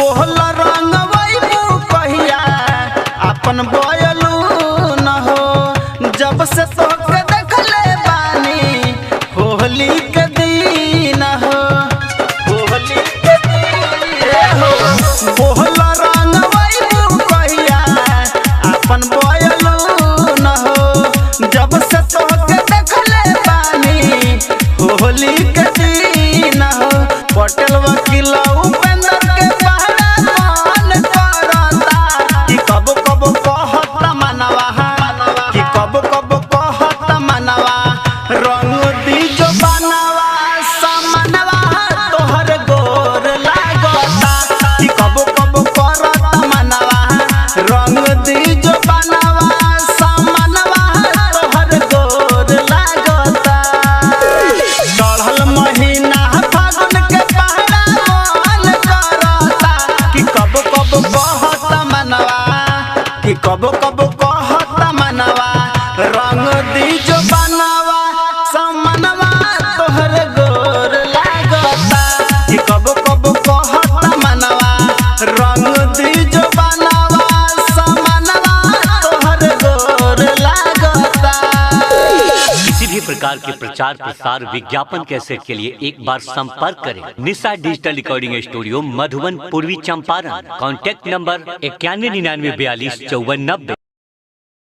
बोल रंगवैबू कहिया अपन बोलू न हो। जब से तोके देखले बानी होली के दिन हो, होली के दिन हो। बोल रंगवैबू कहिया अपन बोलू न हो। जब से तोके देखले बानी होली के दिन हो। पटेल वकील उपेंद्र के पहरा मान करता कि कब कब कहता मनवा, कि कब कब कहता मनवा। रंग दी जो बनवा समनवा तोहर गोर लागता कि कब कब करता मनवा। रंग दी जो बनवा समनवा तोहर गोर लागता। चढ़ल महीना फागुन के पहरा मान करता कि कब कब कहता मनवा, कि कब कब कहता मनवा। रंग दी जो बनवा समनवा तोहर गोर लागता कि कब कब कहता मनवा। रंग दी जो बनवा समनवा तोहर गोर लागता। किसी भी प्रकार के प्रचार प्रसार विज्ञापन कैसेट के लिए एक बार संपर्क करें निशा डिजिटल रिकॉर्डिंग स्टूडियो, मधुबन, पूर्वी चंपारण। Contact number 9199425490।